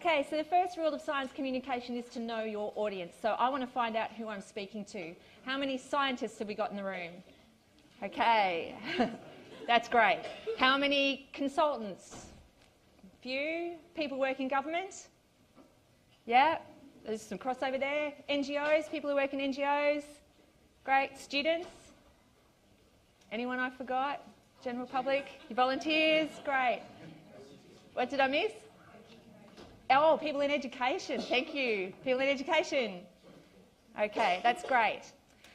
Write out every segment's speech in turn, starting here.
Okay, so the first rule of science communication is to know your audience. So I want to find out who I'm speaking to. How many scientists have we got in the room? Okay, that's great. How many consultants? Few. People work in government? Yeah, there's some crossover there. NGOs, people who work in NGOs? Great. Students? Anyone I forgot? General public? Volunteers? Great. What did I miss? Oh, people in education. Thank you. People in education. Okay, that's great.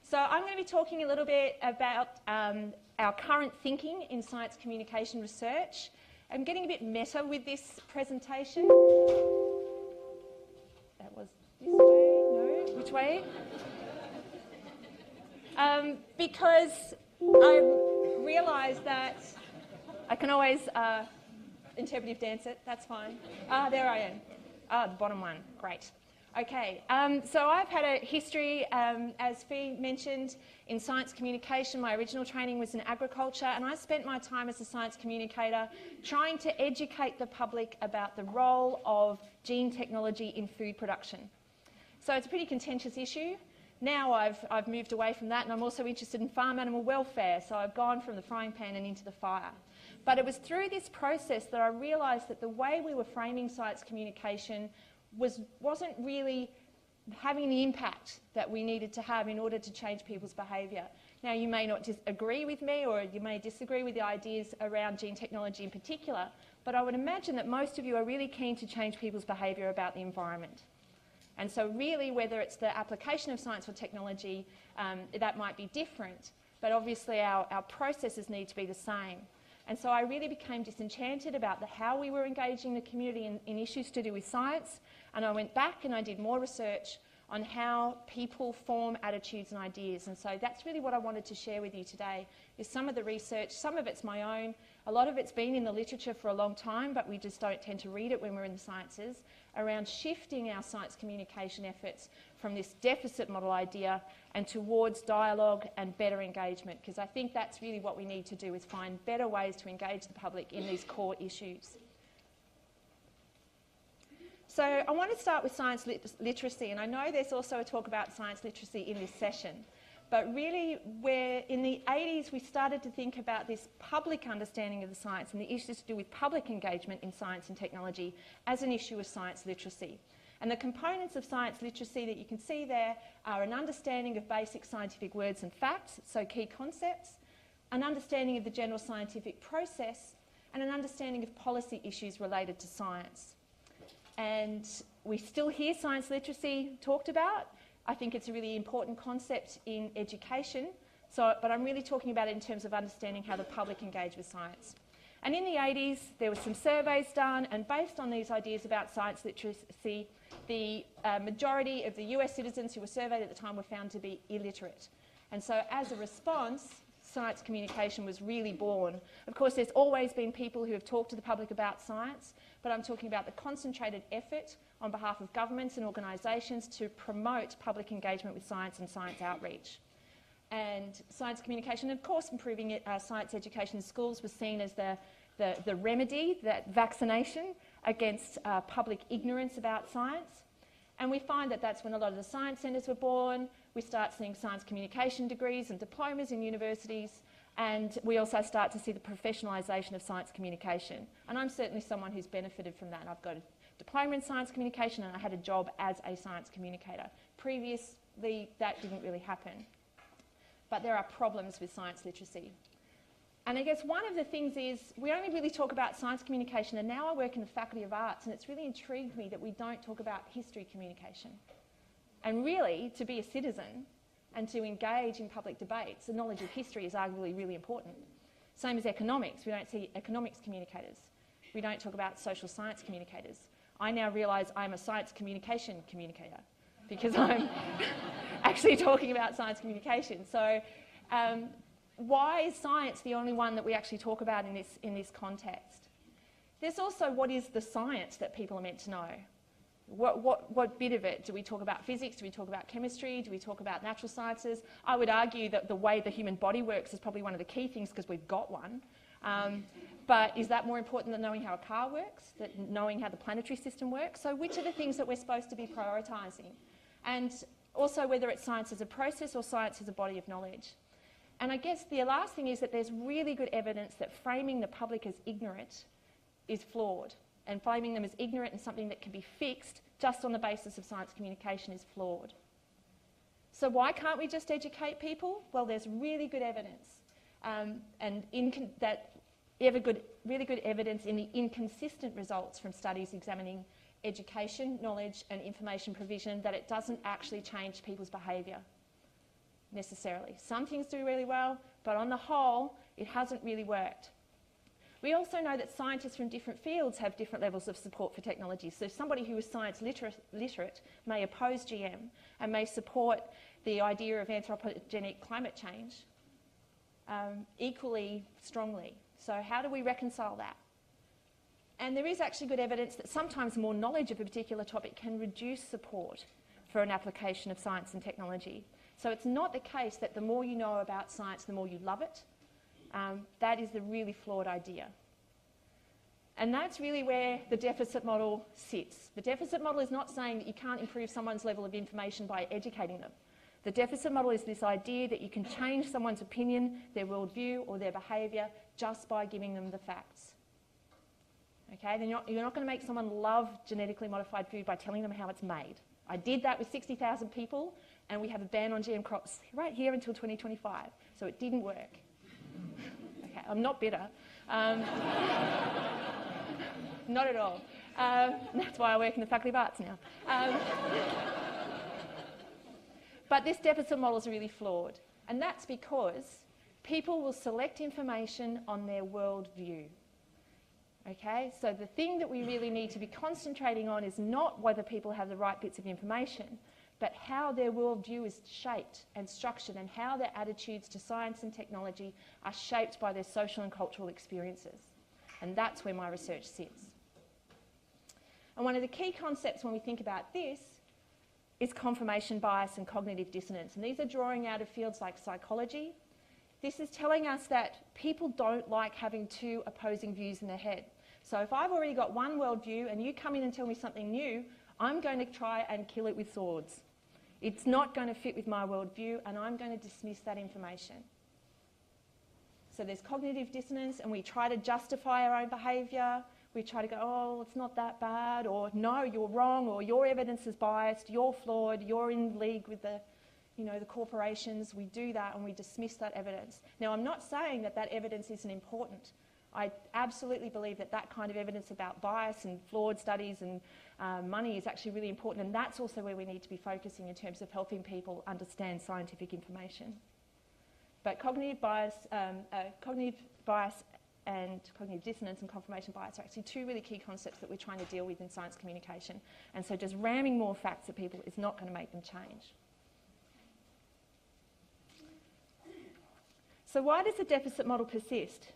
So I'm going to be talking a little bit about our current thinking in science communication research. I'm getting a bit meta with this presentation. That was this way? No? Which way? Because I realised that I can always interpretive dance it, that's fine. There I am. The bottom one, great. Okay, so I've had a history, as Fee mentioned, in science communication. My original training was in agriculture, and I spent my time as a science communicator trying to educate the public about the role of gene technology in food production. So it's a pretty contentious issue. Now I've moved away from that, and I'm also interested in farm animal welfare, so I've gone from the frying pan and into the fire. But it was through this process that I realised that the way we were framing science communication wasn't really having the impact that we needed to have in order to change people's behaviour. Now, you may not agree with me, or you may disagree with the ideas around gene technology in particular, but I would imagine that most of you are really keen to change people's behaviour about the environment. And so really, whether it's the application of science or technology, that might be different, but obviously our processes need to be the same. And so I really became disenchanted about how we were engaging the community in issues to do with science, and I went back and I did more research on how people form attitudes and ideas. And so that's really what I wanted to share with you today, is some of the research. Some of it's my own. A lot of it's been in the literature for a long time, but we just don't tend to read it when we're in the sciences, around shifting our science communication efforts from this deficit model idea and towards dialogue and better engagement, because I think that's really what we need to do, is find better ways to engage the public in these core issues. So I want to start with science literacy, and I know there's also a talk about science literacy in this session, but really in the 80s we started to think about this public understanding of the science and the issues to do with public engagement in science and technology as an issue of science literacy. And the components of science literacy that you can see there are an understanding of basic scientific words and facts, so key concepts, an understanding of the general scientific process, and an understanding of policy issues related to science. And we still hear science literacy talked about. I think it's a really important concept in education, but I'm really talking about it in terms of understanding how the public engage with science. And in the 80s, there were some surveys done, and based on these ideas about science literacy, the majority of the US citizens who were surveyed at the time were found to be illiterate. And so as a response, science communication was really born. Of course, there's always been people who have talked to the public about science, but I'm talking about the concentrated effort on behalf of governments and organisations to promote public engagement with science and science outreach. And science communication, of course, improving science education in schools was seen as the remedy, that vaccination against public ignorance about science. And we find that that's when a lot of the science centres were born. We start seeing science communication degrees and diplomas in universities, and we also start to see the professionalisation of science communication. And I'm certainly someone who's benefited from that. I've got a diploma in science communication, and I had a job as a science communicator. Previously, that didn't really happen. But there are problems with science literacy. And I guess one of the things is we only really talk about science communication, and now I work in the Faculty of Arts, and it's really intrigued me that we don't talk about history communication. And really, to be a citizen and to engage in public debates, the knowledge of history is arguably really important. Same as economics. We don't see economics communicators. We don't talk about social science communicators. I now realise I'm a science communication communicator because I'm actually talking about science communication. So why is science the only one that we actually talk about in this context? There's also what is the science that people are meant to know? What bit of it? Do we talk about physics? Do we talk about chemistry? Do we talk about natural sciences? I would argue that the way the human body works is probably one of the key things because we've got one. But is that more important than knowing how a car works, than knowing how the planetary system works? So which are the things that we're supposed to be prioritising? And also whether it's science as a process or science as a body of knowledge. And I guess the last thing is that there's really good evidence that framing the public as ignorant is flawed. And framing them as ignorant and something that can be fixed just on the basis of science communication is flawed. So why can't we just educate people? Well, there's really good evidence. Really good evidence in the inconsistent results from studies examining education, knowledge and information provision that it doesn't actually change people's behaviour necessarily. Some things do really well, but on the whole, it hasn't really worked. We also know that scientists from different fields have different levels of support for technology. So somebody who is science literate may oppose GM and may support the idea of anthropogenic climate change equally strongly. So how do we reconcile that? And there is actually good evidence that sometimes more knowledge of a particular topic can reduce support for an application of science and technology. So it's not the case that the more you know about science, the more you love it. That is the really flawed idea. And that's really where the deficit model sits. The deficit model is not saying that you can't improve someone's level of information by educating them. The deficit model is this idea that you can change someone's opinion, their worldview or their behaviour just by giving them the facts. Okay, then you're not going to make someone love genetically modified food by telling them how it's made. I did that with 60,000 people and we have a ban on GM crops right here until 2025. So it didn't work. Okay, I'm not bitter. Not at all. That's why I work in the Faculty of Arts now. But this deficit model is really flawed. And that's because people will select information on their worldview. Okay, so the thing that we really need to be concentrating on is not whether people have the right bits of information, but how their worldview is shaped and structured and how their attitudes to science and technology are shaped by their social and cultural experiences. And that's where my research sits. And one of the key concepts when we think about this is confirmation bias and cognitive dissonance. And these are drawing out of fields like psychology. This is telling us that people don't like having two opposing views in their head. So if I've already got one worldview and you come in and tell me something new, I'm going to try and kill it with swords. It's not going to fit with my worldview and I'm going to dismiss that information. So there's cognitive dissonance and we try to justify our own behaviour. We try to go, oh, it's not that bad, or no, you're wrong, or your evidence is biased, you're flawed, you're in league with the corporations. We do that and we dismiss that evidence. Now, I'm not saying that that evidence isn't important. I absolutely believe that that kind of evidence about bias and flawed studies and money is actually really important, and that's also where we need to be focusing in terms of helping people understand scientific information. But cognitive bias and cognitive dissonance and confirmation bias are actually two really key concepts that we're trying to deal with in science communication. And so just ramming more facts at people is not going to make them change. So why does the deficit model persist?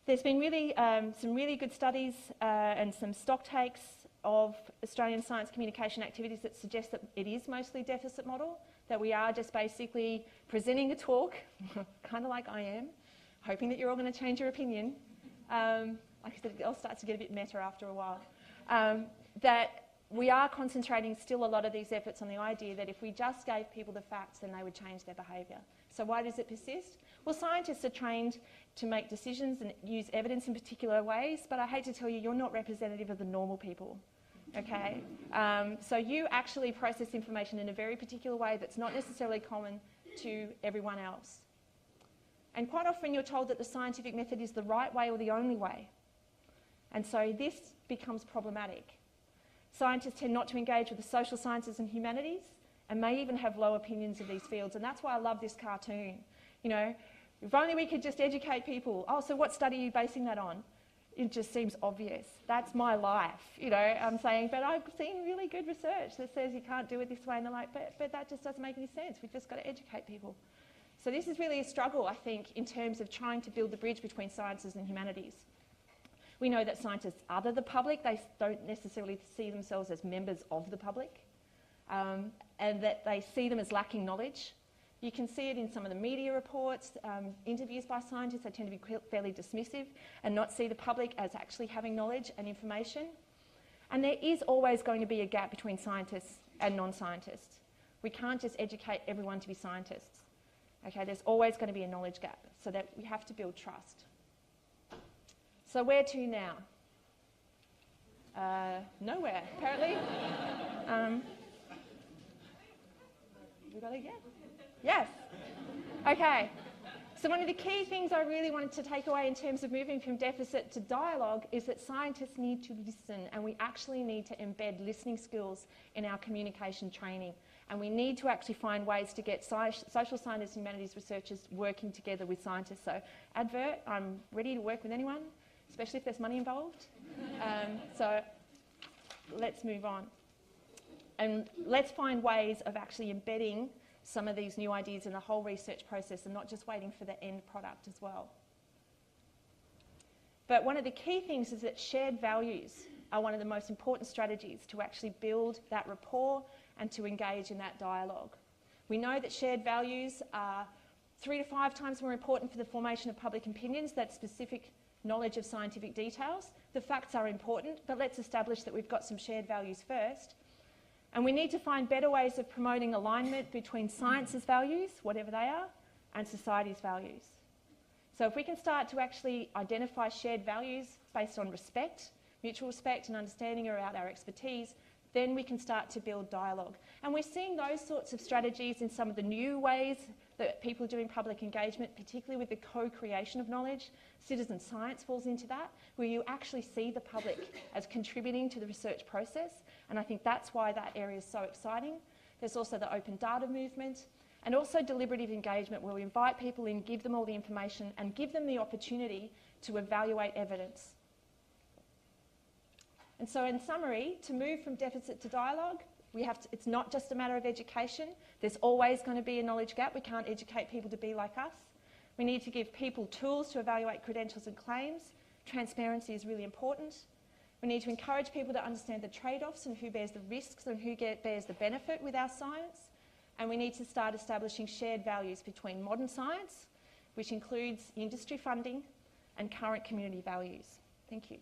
There's been really some really good studies and some stock takes of Australian science communication activities that suggest that it is mostly deficit model, that we are just basically presenting a talk, kind of like I am, hoping that you're all going to change your opinion. Like I said, it all starts to get a bit meta after a while. That we are concentrating still a lot of these efforts on the idea that if we just gave people the facts, then they would change their behaviour. So why does it persist? Well, scientists are trained to make decisions and use evidence in particular ways, but I hate to tell you, you're not representative of the normal people. Okay? So you actually process information in a very particular way that's not necessarily common to everyone else. And quite often you're told that the scientific method is the right way or the only way. And so this becomes problematic. Scientists tend not to engage with the social sciences and humanities and may even have low opinions of these fields. And that's why I love this cartoon. You know, if only we could just educate people. Oh, so what study are you basing that on? It just seems obvious. That's my life, you know. I'm saying, but I've seen really good research that says you can't do it this way. And they're like, but that just doesn't make any sense. We've just got to educate people. So this is really a struggle, I think, in terms of trying to build the bridge between sciences and humanities. We know that scientists other the public, they don't necessarily see themselves as members of the public, and that they see them as lacking knowledge. You can see it in some of the media reports, interviews by scientists. They tend to be fairly dismissive and not see the public as actually having knowledge and information. And there is always going to be a gap between scientists and non-scientists. We can't just educate everyone to be scientists. Okay, there's always going to be a knowledge gap, so that we have to build trust. So where to now? Nowhere, apparently. We got it again? Yes. Okay. So one of the key things I really wanted to take away in terms of moving from deficit to dialogue is that scientists need to listen, and we actually need to embed listening skills in our communication training. And we need to actually find ways to get social scientists and humanities researchers working together with scientists. So advert, I'm ready to work with anyone, especially if there's money involved. So let's move on. And let's find ways of actually embedding some of these new ideas in the whole research process and not just waiting for the end product as well. But one of the key things is that shared values are one of the most important strategies to actually build that rapport and to engage in that dialogue. We know that shared values are 3 to 5 times more important for the formation of public opinions than specific knowledge of scientific details. The facts are important, but let's establish that we've got some shared values first. And we need to find better ways of promoting alignment between science's values, whatever they are, and society's values. So if we can start to actually identify shared values based on respect, mutual respect and understanding around our expertise, then we can start to build dialogue. And we're seeing those sorts of strategies in some of the new ways that people are doing public engagement, particularly with the co-creation of knowledge. Citizen science falls into that, where you actually see the public as contributing to the research process. And I think that's why that area is so exciting. There's also the open data movement, and also deliberative engagement, where we invite people in, give them all the information, and give them the opportunity to evaluate evidence. And so in summary, to move from deficit to dialogue, it's not just a matter of education. There's always going to be a knowledge gap. We can't educate people to be like us. We need to give people tools to evaluate credentials and claims. Transparency is really important. We need to encourage people to understand the trade-offs and who bears the risks and who bears the benefit with our science. And we need to start establishing shared values between modern science, which includes industry funding, and current community values. Thank you.